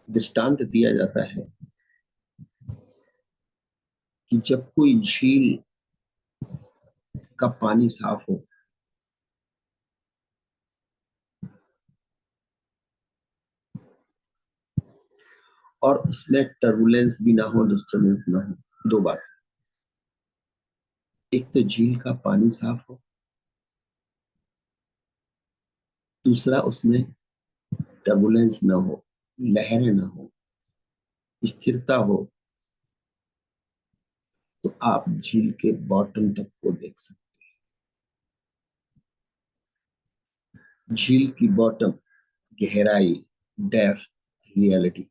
दृष्टांत दिया जाता है कि जब कोई झील का पानी साफ हो और उसमें टर्बुलेंस भी ना हो, डिस्टर्बेंस ना हो, दो बात। एक तो झील का पानी साफ हो, दूसरा उसमें टर्बुलेंस ना हो, लहरें ना हो, स्थिरता हो, तो आप झील के बॉटम तक को देख सकते हैं। झील की बॉटम, गहराई, डेप्थ, रियलिटी।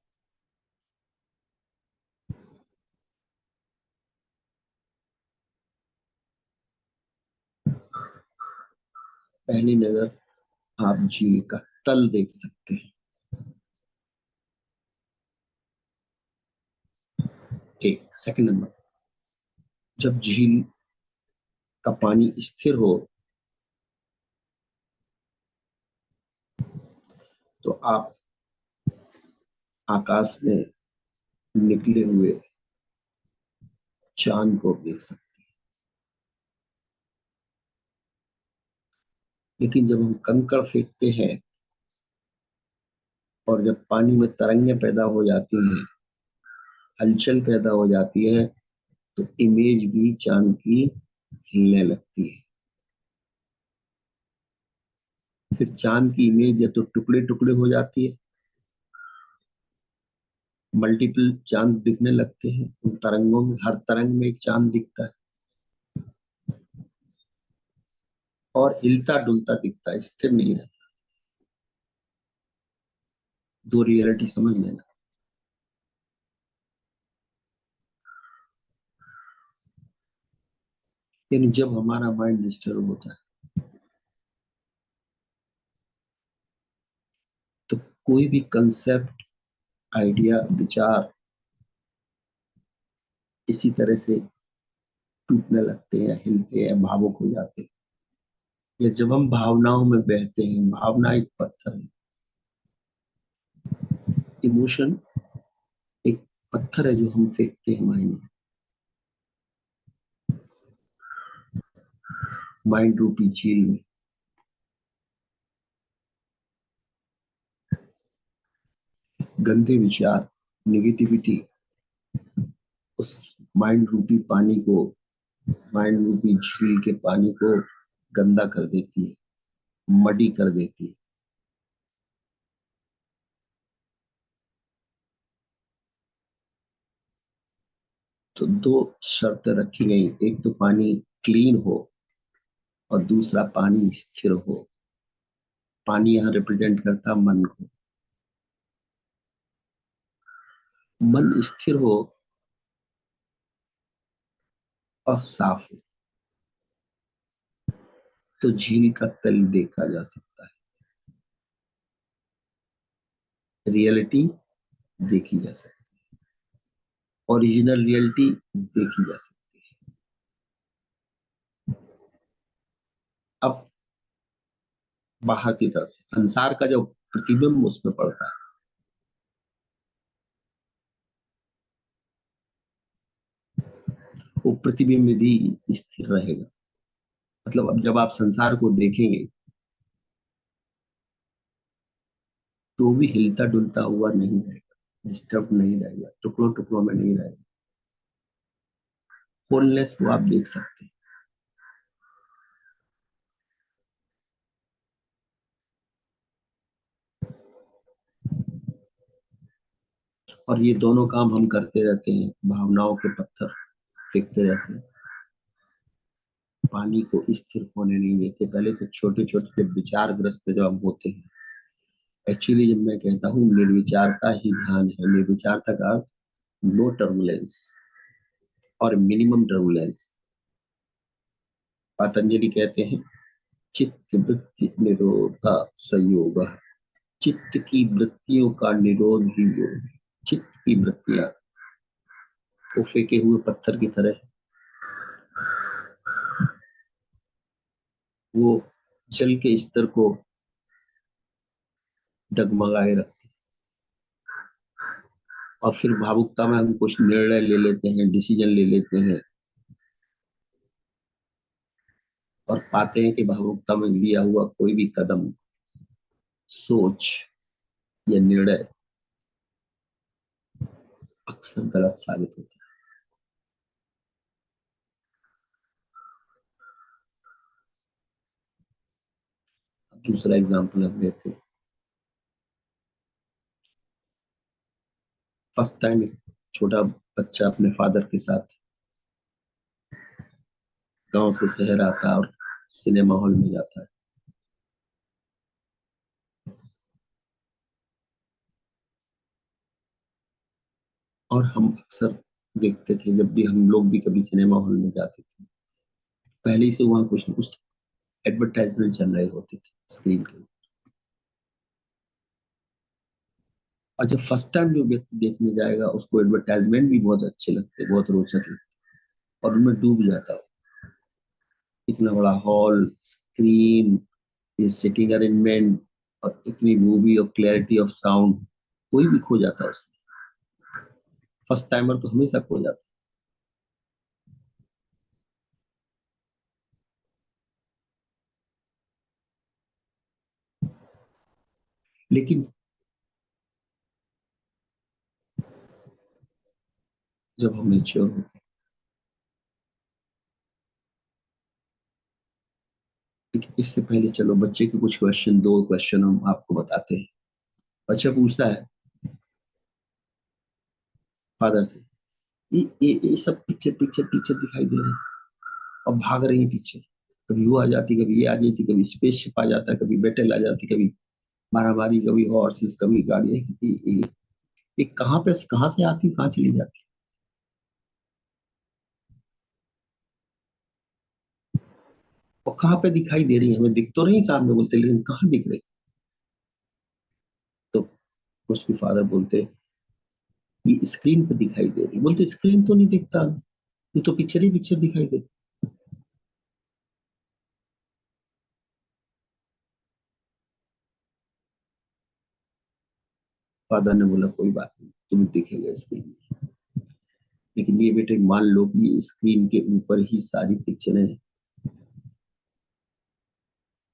पहली नजर आप झील का तल देख सकते हैं। एक सेकंड नंबर, जब झील का पानी स्थिर हो तो आप आकाश में निकले हुए चांद को देख सकते हैं। लेकिन जब हम कंकड़ फेंकते हैं और जब पानी में तरंगें पैदा हो जाती हैं, हलचल पैदा हो जाती है, तो इमेज भी चांद की हिलने लगती है। फिर चांद की इमेज या तो टुकड़े टुकड़े हो जाती है, मल्टीपल चांद दिखने लगते हैं उन तरंगों में, हर तरंग में एक चांद दिखता है और हिलता डुलता दिखता है, स्थिर नहीं रहता। दो रियलिटी समझ लेना। यानी जब हमारा माइंड डिस्टर्ब होता है तो कोई भी कंसेप्ट, आइडिया, विचार इसी तरह से टूटने लगते हैं, हिलते हैं, भावुक हो जाते हैं। या जब हम भावनाओं में बहते हैं, भावना एक पत्थर है, इमोशन एक पत्थर है जो हम फेंकते हैं माइंड में, माइंड रूपी झील में। गंदे विचार, निगेटिविटी उस माइंड रूपी पानी को, माइंड रूपी झील के पानी को गंदा कर देती है, मडी कर देती है। तो दो शर्तें रखी गई, एक तो पानी क्लीन हो और दूसरा पानी स्थिर हो। पानी यहाँ रिप्रेजेंट करता मन को। मन स्थिर हो और साफ हो तो झील का तल देखा जा सकता है, रियलिटी देखी जा सकती है, ओरिजिनल रियलिटी देखी जा सकती है। अब बाहर की तरफ से संसार का जो प्रतिबिंब उसमें पड़ता है, वो प्रतिबिंब भी स्थिर रहेगा। मतलब अब जब आप संसार को देखेंगे तो भी हिलता डुलता हुआ नहीं रहेगा, डिस्टर्ब नहीं रहेगा, टुकड़ों टुकड़ों में नहीं रहेगा, होलनेस को आप देख सकते हैं। और ये दोनों काम हम करते रहते हैं, भावनाओं के पत्थर फेंकते रहते हैं, पानी को स्थिर होने नहीं देते। पहले तो छोटे छोटे विचारग्रस्त जब हम होते हैं, एक्चुअली जब मैं कहता हूँ निर्विचारता ही ध्यान है, निर्विचारता का अर्थ नो टर्बुलेंस और मिनिमम टर्बुलेंस। पतंजलि कहते हैं चित्त वृत्ति निरोध संयोग, चित्त की वृत्तियों का निरोध ही योग है। चित्त की वृत्तियां वो फेंके हुए पत्थर की तरह, वो जल के स्तर को डगमगाए रखती, और फिर भावुकता में हम कुछ निर्णय ले लेते हैं, डिसीजन ले लेते हैं, और पाते हैं कि भावुकता में लिया हुआ कोई भी कदम, सोच या निर्णय अक्सर गलत साबित होता है। अब दूसरा एग्जाम्पल हम देते हैं। फर्स्ट टाइम एक छोटा बच्चा अपने फादर के साथ गांव से शहर आता है और सिनेमा हॉल में जाता है। और हम अक्सर देखते थे, जब भी हम लोग भी कभी सिनेमा हॉल में जाते थे, पहले ही से वहां कुछ न कुछ एडवर्टाइजमेंट चल रहे होते थे स्क्रीन के। और जब फर्स्ट टाइम जो व्यक्ति देखने जाएगा उसको एडवर्टाइजमेंट भी बहुत अच्छे लगते, बहुत रोचक लगते, और उनमें डूब जाता है। इतना बड़ा हॉल, स्क्रीन, ये सिटिंग अरेंजमेंट, और इतनी मूवी और क्लैरिटी ऑफ साउंड, कोई भी खो जाता है उसमें। फर्स्ट टाइमर तो हमेशा खो जाता है। लेकिन जब हम मेच्योर होते हैं, लेकिन इससे पहले चलो बच्चे के कुछ क्वेश्चन, दो क्वेश्चन हम आपको बताते हैं। बच्चा पूछता है फादर से, ये सब पिक्चर पिक्चर पिक्चर दिखाई दे रहे हैं और भाग रही है पिक्चर। कभी वो आ जाती, कभी ये आ जाती, कभी स्पेसशिप आ जाता, कभी बैटल आ जाती, कभी मारामारी, कभी हॉर्सेस, कभी गाड़ी। ये कहाँ से आती, कहाँ चली जाती, और कहाँ पे दिखाई दे रही है, हमें दिख तो रही सामने, बोलते लेकिन कहाँ दिख रही। तो उसके फादर बोलते ये स्क्रीन पे दिखाई दे रही। बोलते स्क्रीन तो नहीं दिखता, ये तो पिक्चर ही पिक्चर दिखाई दे। फादर ने बोला कोई बात नहीं, तुम्हें दिखेगा स्क्रीन में, लेकिन ये बेटे मान लो कि ये स्क्रीन के ऊपर ही सारी पिक्चरें हैं,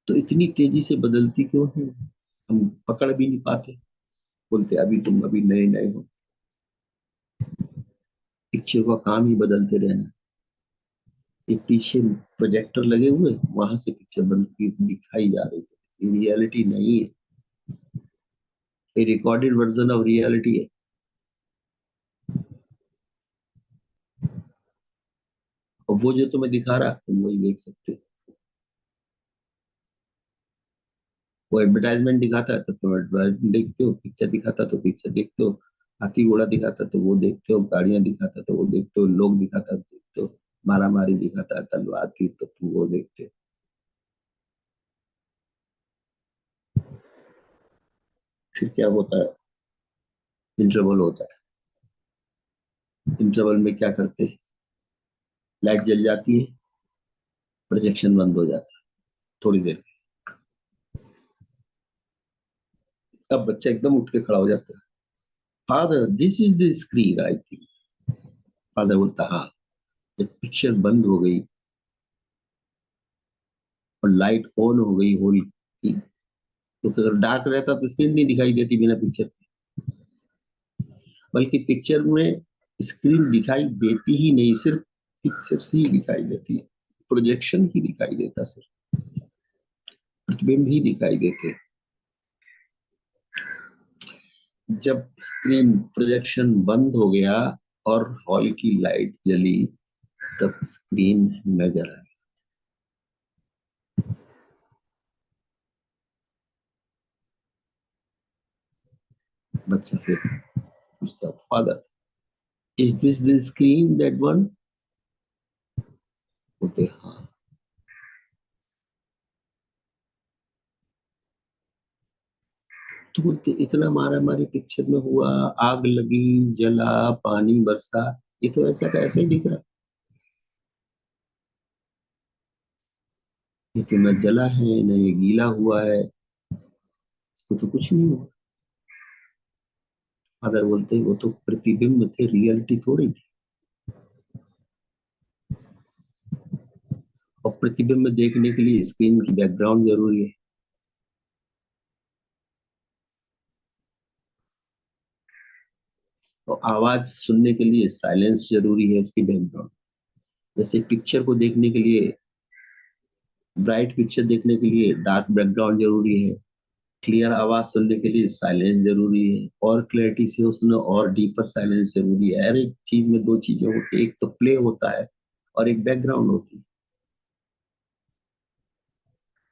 तो इतनी तेजी से बदलती क्यों है, हम पकड़ भी नहीं पाते। बोलते अभी तुम अभी नए नए हो, पिक्चर का काम ही बदलते रहना। एक पीछे प्रोजेक्टर लगे हुए, वहां से पिक्चर बनती दिखाई जा रही है, ये रियलिटी नहीं है, ये रिकॉर्डेड वर्जन ऑफ रियलिटी है। और वो जो तुम्हें दिखा रहा तुम वही देख सकते हो। वो एडवर्टाइजमेंट दिखाता है तो तुम एडवर्टाइजमेंट देखते हो, पिक्चर दिखाता तो पिक्चर देखते हो, हाथी घोड़ा दिखाता तो वो देखते हो, गाड़ियां दिखाता तो वो देखते हो, लोग दिखाता तो देखते हो, मारा मारी दिखाता है, तलवार की तो तुम वो देखते हो। फिर क्या होता है, इंटरवल होता है। इंटरवल में क्या करते हैं, लाइट जल जाती है, प्रोजेक्शन बंद हो जाता है थोड़ी देर। तब बच्चा एकदम उठ के खड़ा हो जाता है, father this is the screen I think. Father बोलता हाँ। जब पिक्चर बंद हो गई और लाइट ऑन हो गई हॉल की, तो अगर डार्क रहता तो स्क्रीन नहीं दिखाई देती बिना पिक्चर, बल्कि पिक्चर में स्क्रीन दिखाई देती ही नहीं, सिर्फ पिक्चर ही दिखाई देती है, प्रोजेक्शन ही दिखाई देता, सिर्फ प्रतिबिंब ही दिखाई देते। जब स्क्रीन प्रोजेक्शन बंद हो गया और हॉल की लाइट जली, तब स्क्रीन नजर आई। बच्चा फिर पूछता father is this the screen that one. बोलते हाँ। तो बोलते इतना मारा मारी पिक्चर में हुआ, आग लगी, जला, पानी बरसा, ये तो ऐसा का ऐसा ही दिख रहा, ये तो न जला है न ये गीला हुआ है, इसको तो कुछ नहीं हुआ। फादर बोलते हैं वो तो प्रतिबिंब थे, रियलिटी थोड़ी थी। और प्रतिबिंब देखने के लिए स्क्रीन की बैकग्राउंड जरूरी है। और आवाज सुनने के लिए साइलेंस जरूरी है, उसकी बैकग्राउंड। जैसे पिक्चर को देखने के लिए, ब्राइट पिक्चर देखने के लिए डार्क बैकग्राउंड जरूरी है। क्लियर आवाज सुनने के लिए साइलेंस जरूरी है, और क्लैरिटी से उसमें और डीपर साइलेंस जरूरी है। हर एक चीज में दो चीजें होती है, एक तो प्ले होता है और एक बैकग्राउंड होती है।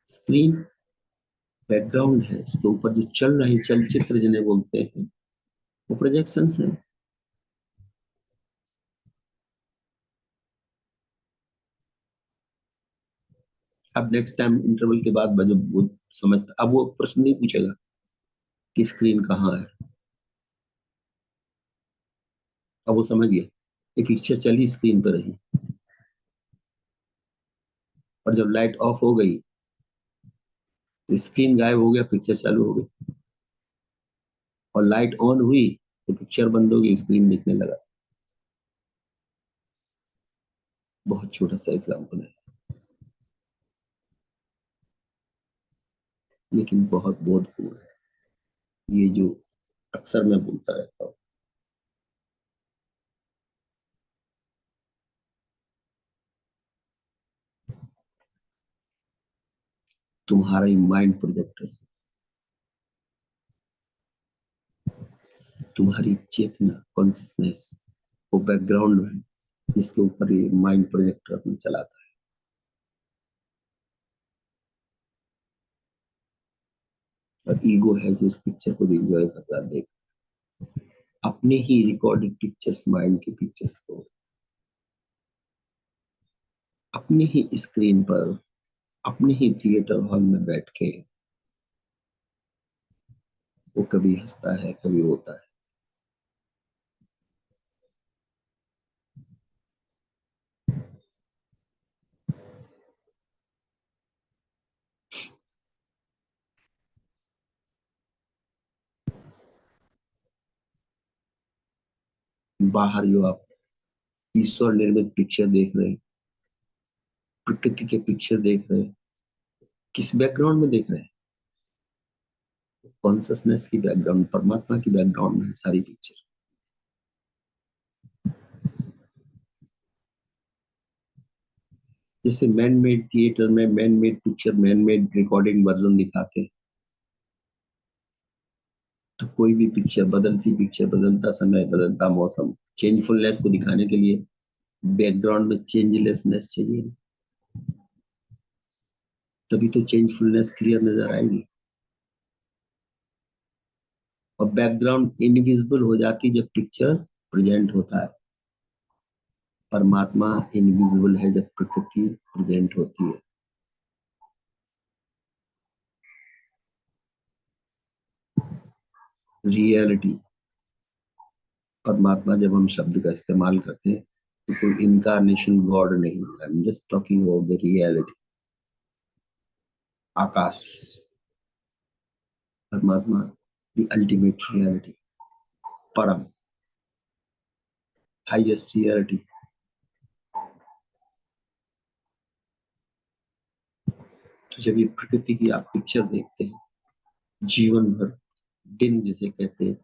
स्क्रीन बैकग्राउंड है, उसके ऊपर जो चल रहे चलचित्र जिन्हें बोलते हैं, वो प्रोजेक्शन है। अब नेक्स्ट टाइम इंटरवल के बाद जब वो समझता, अब वो प्रश्न नहीं पूछेगा कि स्क्रीन कहाँ है। अब वो समझ गया कि पिक्चर चली स्क्रीन पर रही, और जब लाइट ऑफ हो गई तो स्क्रीन गायब हो गया, पिक्चर चालू हो गई। और लाइट ऑन हुई तो पिक्चर बंद हो गई, स्क्रीन दिखने लगा। बहुत छोटा सा एग्जाम्पल है, लेकिन बहुत बोधपूर्ण है ये, जो अक्सर मैं बोलता रहता हूँ। तुम्हारा माइंड प्रोजेक्टर से, तुम्हारी चेतना, कॉन्सियसनेस, वो बैकग्राउंड है जिसके ऊपर ये माइंड प्रोजेक्टर अपना चलाता है। और ईगो है जो उस पिक्चर को एंजॉय कर रहा है, देख अपने ही रिकॉर्डेड पिक्चर्स, माइंड की पिक्चर्स को अपने ही स्क्रीन पर, अपने ही थिएटर हॉल में बैठ के वो कभी हंसता है, कभी रोता है। बाहर जो आप ईश्वर निर्मित पिक्चर देख रहे हैं, प्रकृति के पिक्चर देख रहे हैं, किस बैकग्राउंड में देख रहे हैं? कॉन्सियसनेस की बैकग्राउंड, परमात्मा की बैकग्राउंड में है सारी पिक्चर। जैसे मैन मेड थिएटर में man made picture, man made recording version दिखाते हैं, तो कोई भी पिक्चर, बदलती पिक्चर, बदलता समय, बदलता मौसम, चेंजफुलनेस को दिखाने के लिए बैकग्राउंड में चेंजलेसनेस चाहिए, तभी तो चेंजफुलनेस क्लियर नजर आएगी। और बैकग्राउंड इनविजिबल हो जाती जब पिक्चर प्रेजेंट होता है। परमात्मा इनविजिबल है जब प्रकृति प्रेजेंट होती है। रियलिटी, परमात्मा जब हम शब्द का इस्तेमाल करते हैं तो कोई इनकारनेशन गॉड नहीं, I am just talking about the reality. आकाश, परमात्मा, द अल्टीमेट रियलिटी, परम, हाईएस्ट रियलिटी। तो जब ये प्रकृति की आप पिक्चर देखते हैं, जीवन भर, दिन जिसे कहते हैं,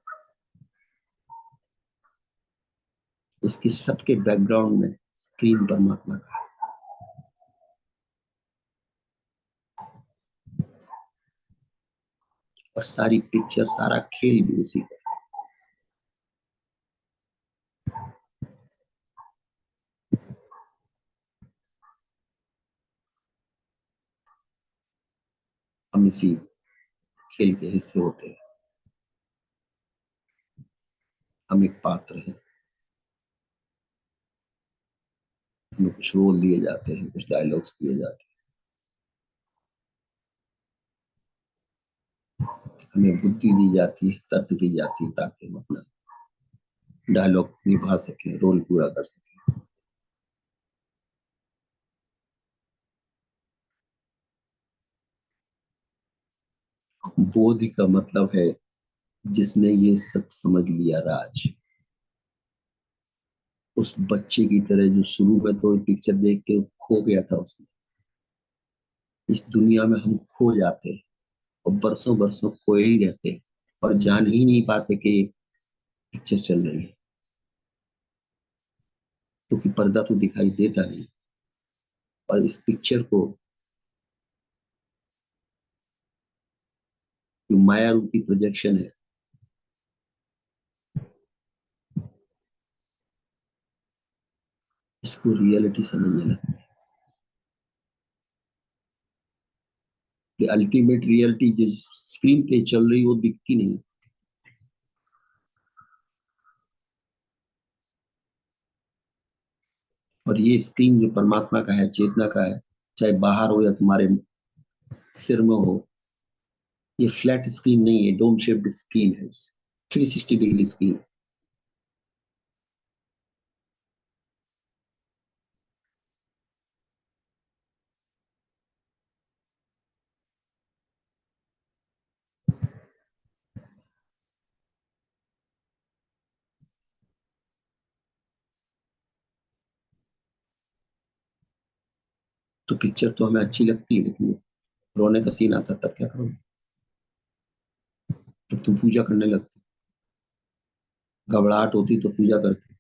इसके सबके बैकग्राउंड में स्क्रीन परमात्मा का है। और सारी पिक्चर, सारा खेल भी उसी का। हम इसी खेल के हिस्से होते हैं। हम एक पात्र हैं, हमें कुछ रोल दिए जाते हैं, कुछ डायलॉग्स दिए जाते हैं, हमें बुद्धि दी जाती है, तर्क दी जाती है, ताकि हम अपना डायलॉग निभा सकें, रोल पूरा कर सकें। बोध का मतलब है जिसने ये सब समझ लिया राज, उस बच्चे की तरह जो शुरू में तो पिक्चर देख के खो गया था उसमें, इस दुनिया में हम खो जाते हैं और बरसों बरसों खोए ही रहते हैं और जान ही नहीं पाते कि पिक्चर चल रही है, क्योंकि पर्दा तो दिखाई देता नहीं। और इस पिक्चर को जो माया रूपी प्रोजेक्शन है, इसको रियलिटी समझने लगते हैं कि अल्टीमेट रियलिटी जिस स्क्रीन पे चल रही वो दिखती नहीं। और ये स्क्रीन जो परमात्मा का है, चेतना का है, चाहे बाहर हो या तुम्हारे सिर में हो, ये फ्लैट स्क्रीन नहीं है, डोम शेप्ड स्क्रीन है, 360 डिग्री स्क्रीन। तो पिक्चर तो हमें अच्छी लगती है, लेकिन रोने का सीन आता तब क्या करोगे? तब तुम पूजा करने लगते, घबराहट होती तो पूजा करते,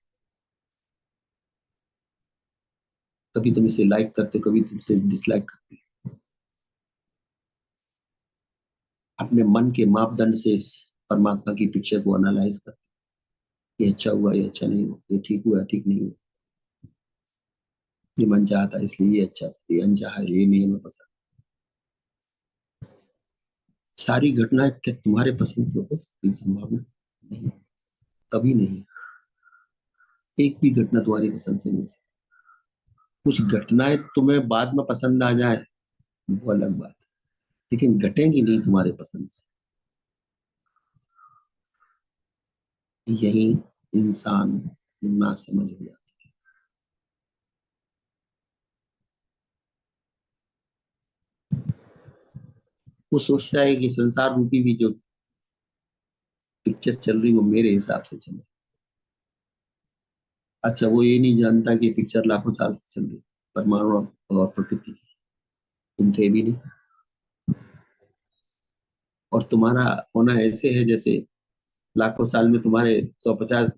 कभी तुम इसे लाइक करते, कभी तुमसे डिसलाइक करते, अपने मन के मापदंड से इस परमात्मा की पिक्चर को एनालाइज करते, ये अच्छा हुआ, ये अच्छा नहीं हुआ, ये ठीक हुआ, ठीक नहीं हुआ, ये मन चाहता इसलिए ये अच्छा, ये अनचाहा ये नहीं हमें पसंद। सारी घटनाएं क्या तुम्हारे पसंद से हो सकती? संभावना नहीं, कभी नहीं। एक भी घटना तुम्हारी पसंद से नहीं हो सकती। कुछ घटनाएं तुम्हें बाद में पसंद आ जाए वो अलग बात है, लेकिन घटेंगी नहीं तुम्हारे पसंद से। यही इंसान ना समझ हो जाता। वो सोचता है कि संसार रूपी भी जो पिक्चर चल रही वो मेरे हिसाब से चल रही। अच्छा, वो ये नहीं जानता कि पिक्चर लाखों साल से चल रही, परमाणु और प्रकृति की, तुम थे भी नहीं। और तुम्हारा होना ऐसे है जैसे लाखों साल में तुम्हारे 150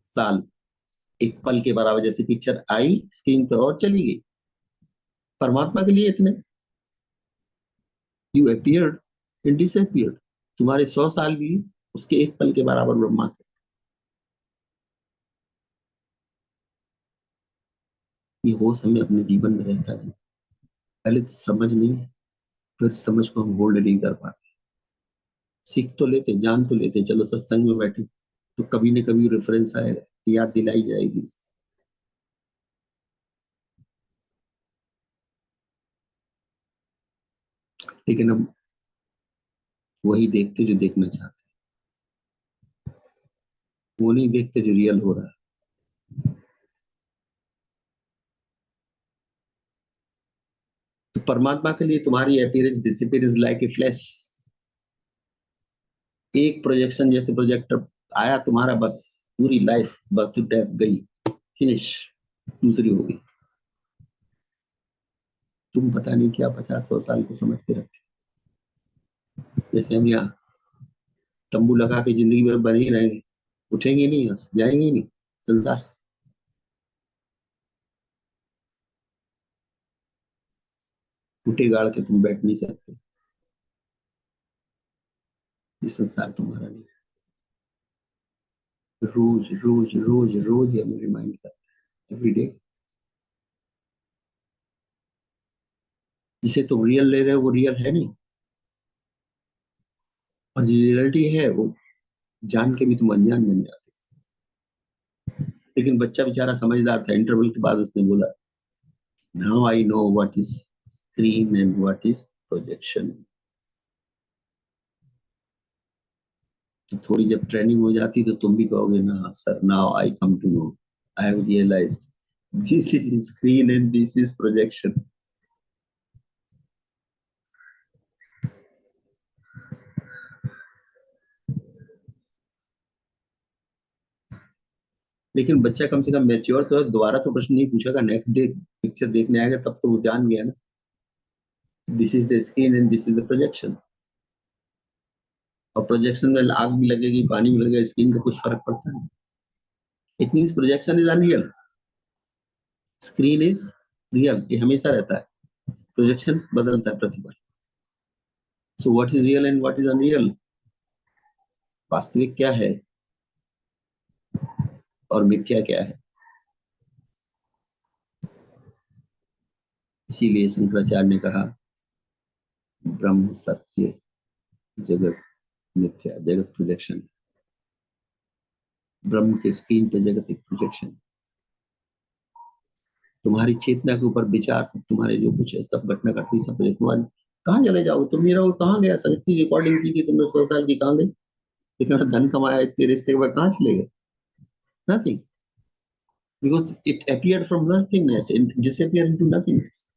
साल एक पल के बराबर, जैसे पिक्चर आई स्क्रीन पर और चली गई। परमात्मा के लिए इतने, यू अपीयर्ड एंड डिसअपीयर्ड, तुम्हारे 100 साल भी उसके एक पल के बराबर ब्रह्मा के। ये होश हमें अपने जीवन में रहता नहीं, पहले तो समझ नहीं, फिर समझ को हम होल्ड नहीं कर पाते। सीख तो लेते, जान तो लेते, चलो सत्संग में बैठे तो कभी न कभी रेफरेंस आएगा, याद दिलाई जाएगी, लेकिन हम वही देखते जो देखना चाहते, वो नहीं देखते जो रियल हो रहा है। तो परमात्मा के लिए तुम्हारी appearance disappearance like a flash, एक प्रोजेक्शन जैसे प्रोजेक्टर आया तुम्हारा, बस पूरी लाइफ बर्थ टू डेथ गई, फिनिश, दूसरी हो गई। तुम पता नहीं क्या 50 100 साल को समझ के रखते, जैसे हम यहाँ तंबू लगा के जिंदगी भर बने ही रहेंगे, उठेंगे नहीं, जाएंगे ही नहीं संसार से। टूटे गाड़ के तुम बैठ नहीं सकते, ये संसार तुम्हारा नहीं। रोज रोज रोज रोज ये हमें रिमाइंड करता है, एवरीडे। जिसे तुम रियल ले रहे हो वो रियल है नहीं, और जो रियलिटी है वो जान के भी तुम अनजान बन जाते। लेकिन बच्चा बेचारा समझदार था, इंटरवल के बाद उसने बोला, now I know what is screen and what is projection. तो थोड़ी जब ट्रेनिंग हो जाती तो तुम भी कहोगे ना sir, now I come to know, I have realized this is screen and this is projection. लेकिन बच्चा कम से कम मैच्योर तो है, दोबारा तो प्रश्न नहीं पूछेगा, नेक्स्ट डे पिक्चर देखने आएगा तब तो वो जान गया ना, this is the screen and this is the projection. और प्रोजेक्शन में आग भी लगेगी, पानी भी लगेगा, स्क्रीन का कुछ फर्क पड़ता है? It means projection is unreal, screen is real, ये हमेशा रहता है, प्रोजेक्शन बदलता है प्रतिपल। So what is real and what is unreal, वास्तविक क्या है और मिथ्या क्या है। इसीलिए शंकराचार्य ने कहा ब्रह्म सत्य, जगत मिथ्या, जगत प्रोजेक्शन। ब्रह्म के स्क्रीन पे जगत एक प्रोजेक्शन, तुम्हारी चेतना के ऊपर विचार सब, तुम्हारे जो कुछ है सब घटना घटती सब तुम्हारी। कहाँ चले जाओ तुम, मेरा वो कहाँ गया, सब इतनी रिकॉर्डिंग की थी तुमने 100 साल की, कहाँ गई? इतना धन कमाया, इतने रिश्ते के बाद कहाँ चले गए? Nothing, because it appeared from nothingness and disappear into nothingness.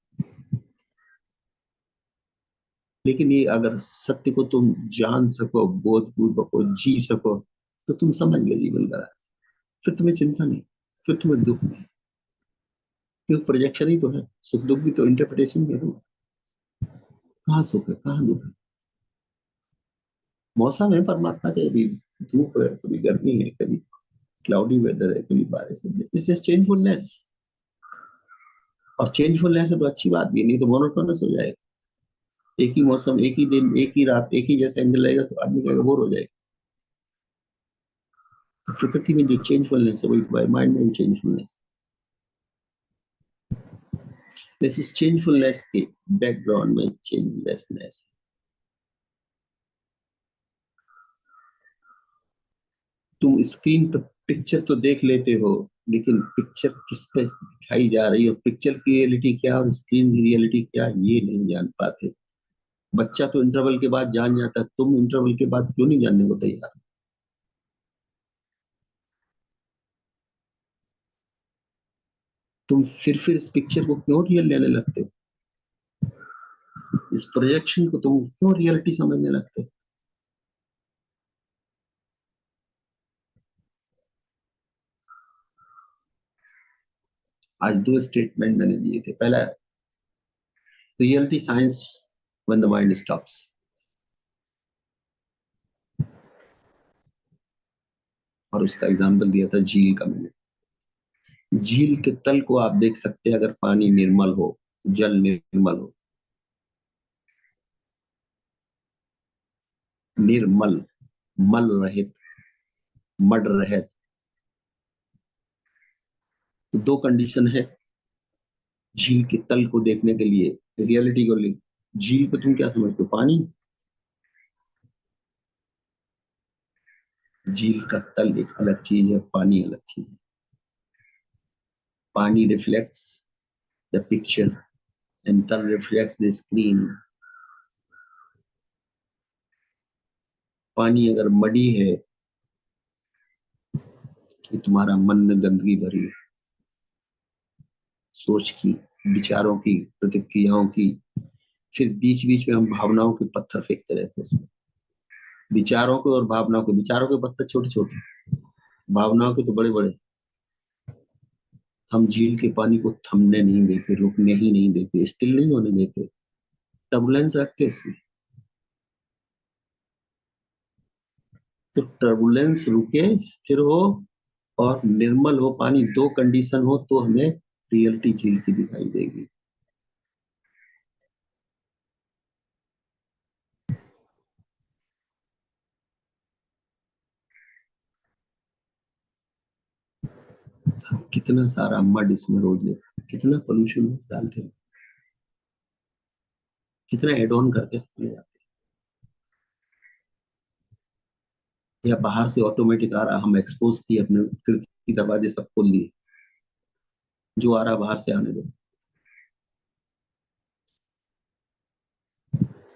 लेकिन ये अगर सत्य को तुम जान सको, बोधपूर्वक को जी सको, तो तुम समझ गए जीवन का राज। फिर तुम्हें चिंता नहीं, फिर तुम्हें दुख नहीं, क्योंकि प्रोजेक्शन ही तो है, सुख दुख भी तो इंटरप्रिटेशन है। कहाँ सुख है कहाँ दुख है, मौसम है परमात्मा के, अभी धूप है, कभी गर्मी है, कभी क्लाउडी वेदर है, कभी बारिश है, दिस इज चेंजफुलनेस। और चेंजफुलनेस है तो अच्छी बात भी नहीं, तो मोनोटोनस हो जाएगा, एक ही मौसम, एक ही दिन, एक ही रात, एक ही जैसा एंगल रहेगा तो आदमी का बोर हो जाएगा। तो प्रकृति में जो चेंजफुलनेस है वही तुम्हारे माइंड में भी चेंजफुलनेस। दिस इज चेंजफुलनेस के बैकग्राउंड में चेंजलेसनेस। तुम स्क्रीन पर पिक्चर तो देख लेते हो, लेकिन पिक्चर किस पे दिखाई जा रही है, पिक्चर की रियलिटी क्या और स्क्रीन की रियलिटी क्या, ये नहीं जान पाते। बच्चा तो इंटरवल के बाद जान जाता है, तुम इंटरवल के बाद क्यों नहीं जानने को तैयार? तुम फिर इस पिक्चर को क्यों रियल लेने लगते हो, इस प्रोजेक्शन को तुम क्यों रियलिटी समझने लगते हो? आज दो स्टेटमेंट मैंने दिए थे। पहला, reality science when the mind stops. और उसका एग्जांपल दिया था झील का मैंने। झील के तल को आप देख सकते हैं, अगर पानी निर्मल हो, जल निर्मल हो, निर्मल, मल रहित, मड रहित, तो दो कंडीशन है झील के तल को देखने के लिए, रियलिटी को लिए। झील को तुम क्या समझते हो, पानी? झील का तल एक अलग चीज है, पानी अलग चीज है। पानी रिफ्लेक्ट्स द पिक्चर एंड तल रिफ्लेक्ट्स द स्क्रीन। पानी अगर मडी है कि तुम्हारा मन में गंदगी भरी है, सोच की, विचारों की, प्रतिक्रियाओं की, फिर बीच बीच में हम भावनाओं के पत्थर फेंकते रहते हैं इसमें। विचारों को और भावनाओं को, विचारों के पत्थर छोटे छोटे, भावनाओं के तो बड़े बड़े। हम झील के पानी को थमने नहीं देते, रुकने ही नहीं देते, स्टिल नहीं होने देते, टर्बुलेंस रखते इसमें। तो टर्बुलेंस रुके, स्थिर हो और निर्मल हो पानी, दो कंडीशन हो तो हमें रियलिटी झील की दिखाई देगी। कितना सारा मड इसमें रोज लेते, कितना पोल्यूशन डालते हैं, कितना एड ऑन करके चले जाते हैं। या बाहर से ऑटोमेटिक आ रहा, हम एक्सपोज किए, अपने खिड़की दरवाजे सब खोल दिए, जो आ रहा बाहर से आने दो।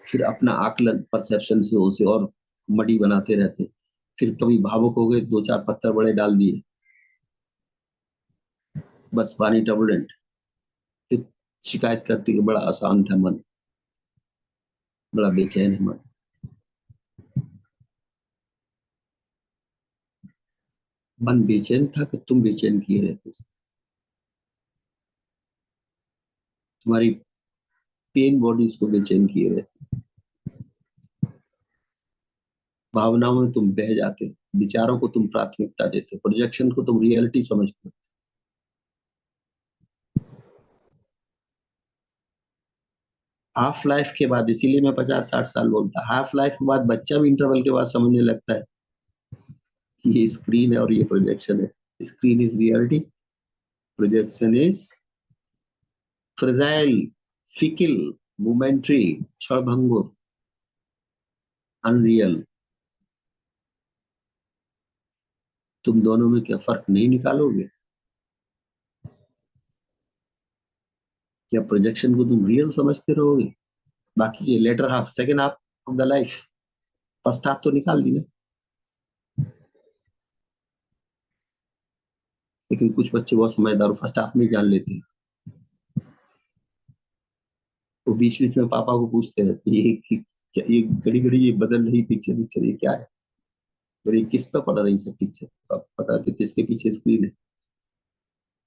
फिर अपना आकलन परसेप्शन से उसे और मडी बनाते रहते। फिर कभी भावुक हो गए, दो चार पत्थर बड़े डाल दिए, बस पानी टर्बुलेंट। फिर शिकायत करती कि बड़ा अशांत है मन, बड़ा बेचैन है मन। मन बेचैन था कि तुम बेचैन किए रहते थे? तुम्हारी पेन बॉडी उसको बेचैन किए रहते? भावनाओं में तुम बह जाते, विचारों को तुम प्राथमिकता देते, प्रोजेक्शन को तुम रियलिटी समझते। हाफ लाइफ के बाद, इसीलिए मैं 50-60 साल बोलता, हाफ लाइफ के बाद बच्चा भी इंटरवल के बाद समझने लगता है कि ये स्क्रीन है और ये प्रोजेक्शन है। Screen is reality, projection is fragile, fickle, momentary, क्षणभंगुर, अनरियल। तुम दोनों में क्या फर्क नहीं निकालोगे? क्या प्रोजेक्शन को तुम रियल समझते रहोगे? बाकी ये latter half, second half of the life, first half तो निकाल दी ना। लेकिन कुछ बच्चे बहुत समझदार, फर्स्ट हाफ में जान लेते हैं। वो बीच बीच में पापा को पूछते रहते हैं, ये घड़ी घड़ी ये बदल रही पिक्चर, पिक्चर ये क्या है? और ये किस पे पड़ रही सब पिक्चर? पता कि किसके पीछे स्क्रीन है?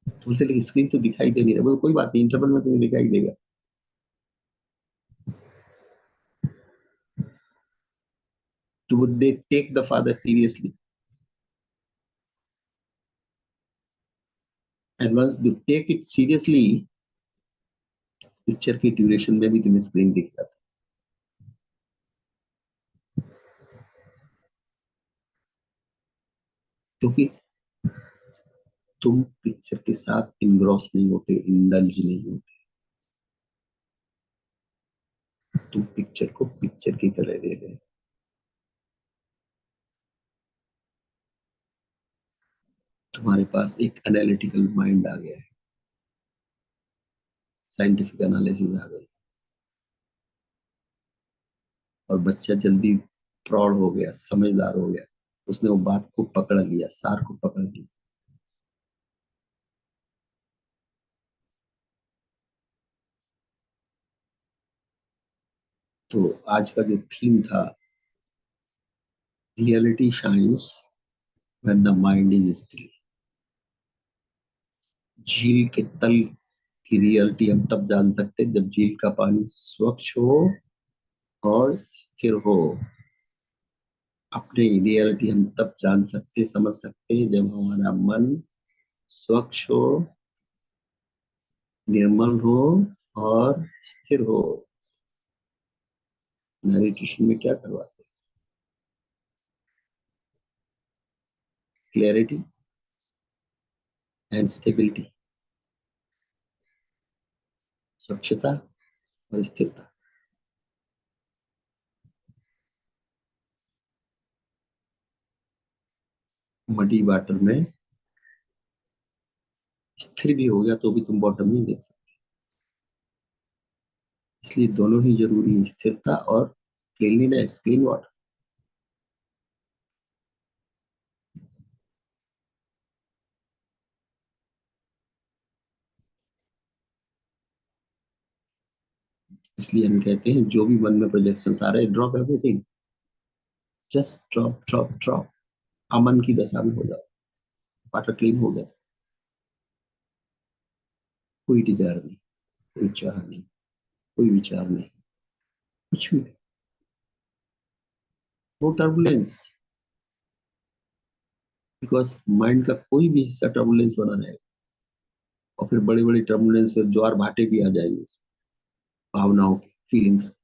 तो बोलते लेकिन स्क्रीन तो दिखाई दे नहीं रहा। बोले कोई बात नहीं, इंटरवल में तुम्हें दिखाई देगा। तो would they take the father seriously? And once you take it seriously, picture की ड्यूरेशन में भी तुम्हें स्क्रीन दिख जाता है। क्योंकि तुम पिक्चर के साथ इनग्रॉस नहीं होते, इंडल्ज नहीं होते। तुम पिक्चर को पिक्चर की तरह ले रहे हो। तुम्हारे पास एक एनालिटिकल माइंड आ गया है, साइंटिफिक एनालिसिस आ गई, और बच्चा जल्दी प्रौढ़ हो गया, समझदार हो गया। उसने वो बात को पकड़ लिया, सार को पकड़ लिया। तो आज का जो थीम था, reality shines when the mind is still. झील के तल की रियलिटी हम तब जान सकते हैं जब झील का पानी स्वच्छ हो और स्थिर हो। अपनी रियलिटी हम तब जान सकते, समझ सकते हैं जब हमारा मन स्वच्छ हो, निर्मल हो और स्थिर हो। मेडिटेशन में क्या करवाते हैं? क्लैरिटी एंड स्टेबिलिटी, स्वच्छता और स्थिरता। मडी वाटर में स्थिर भी हो गया तो भी तुम बॉटम नहीं देख सकते। इसलिए दोनों ही जरूरी है, स्थिरता और क्लीनलीनेस, क्लीन वाटर। इसलिए हम कहते हैं जो भी मन में प्रोजेक्शन आ रहे हैं, drop everything, just drop drop drop. अमन की दशा में हो जाओ, वाटर क्लीन हो गया। कोई डिजायर नहीं, कोई चाह नहीं, कोई विचार नहीं, कुछ भी नहीं। नो टर्बुलेंस, बिकॉज माइंड का कोई भी हिस्सा टर्बुलेंस बना रहेगा। और फिर बड़ी बड़ी टर्बुलेंस, फिर ज्वार भाटे भी आ जाएंगे, भावनाओं की, फीलिंग्स।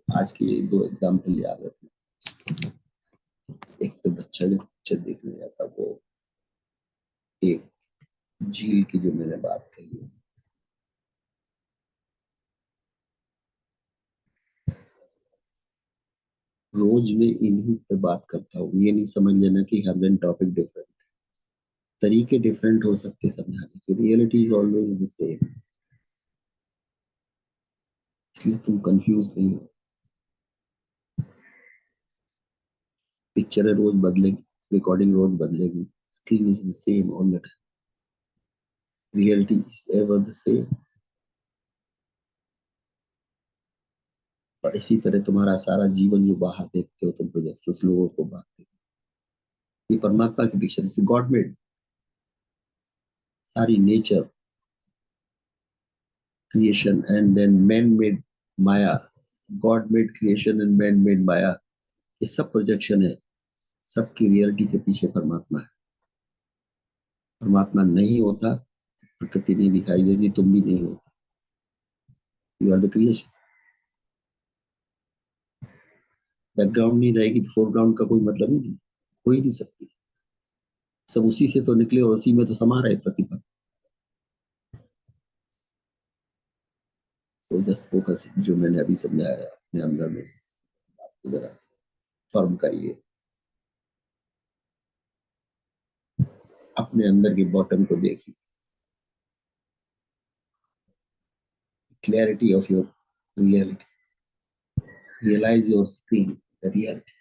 आज के ये दो एग्जाम्पल याद रखना। एक तो बच्चा जो पिक्चर देखने जाता, वो एक झील की जो मैंने बात कही है। रोज में इन्हीं पे बात करता हूँ, ये नहीं समझ लेना कि हर दिन टॉपिक डिफरेंट, तरीके डिफरेंट हो सकते समझाने के। Reality is always the same, इसलिए तुम कंफ्यूज नहीं हो। पिक्चर रोज बदलेगी, रिकॉर्डिंग रोज बदलेगी, screen is the same all the time, reality is ever the same. और इसी तरह तुम्हारा सारा जीवन जो बाहर देखते हो, तुम प्रोजेक्शंस लोगों को बाहर देखते हो, ये परमात्मा की पिक्चर से गॉड मेड सारी nature creation and then man made maya, god made creation and man made maya, ये सब प्रोजेक्शन है। सबकी रियलिटी के पीछे परमात्मा है। परमात्मा नहीं होता, प्रकृति नहीं दिखाई देगी, तुम भी नहीं होता। You are the creation. Background नहीं रहेगी तो फोरग्राउंड का कोई मतलब ही नहीं, हो ही नहीं सकती। सब उसी से तो निकले और उसी में तो समा रहे प्रतिभा। तो जस्ट फोकस, जो मैंने अभी समझाया अपने अंदर में, इस बात को जरा फर्म करिए, अपने अंदर के बॉटम को देखिए, clarity of your reality, realize your screen, the reality.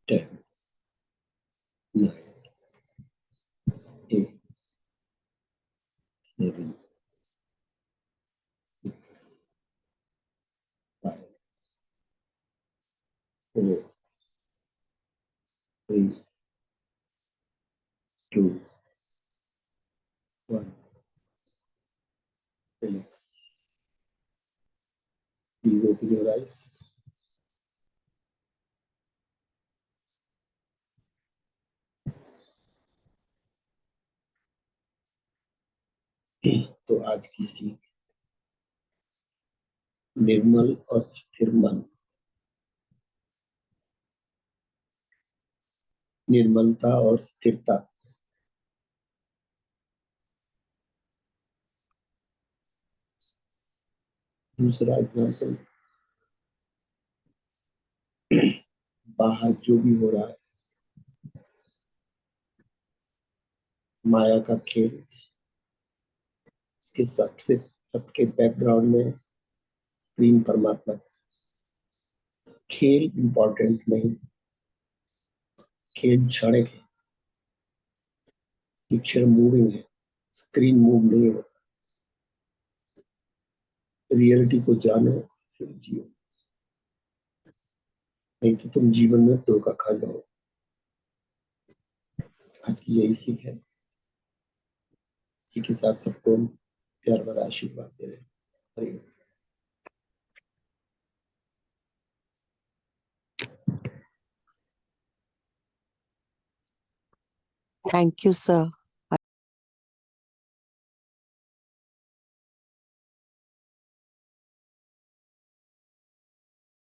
Ten, nine, eight, seven, six, five, four, three, two, one, relax. Please open your eyes. तो आज की सीख, निर्मल और स्थिर मन। निर्मलता और स्थिरता। दूसरा एग्जाम्पल, बाहर जो भी हो रहा है, माया का खेल, उसके सबसे सबके बैकग्राउंड में स्क्रीन परमात्मा। खेल इंपॉर्टेंट नहीं, खेल क्षणिक है, पिक्चर मूविंग है, स्क्रीन मूव नहीं हो। रियलिटी को जानो फिर जियो, नहीं तो तुम जीवन में धोखा खा जाओ। आज की यही सीख है। इसी के साथ सबको प्यार भरा आशीर्वाद दे रहे हैं। Thank you, sir.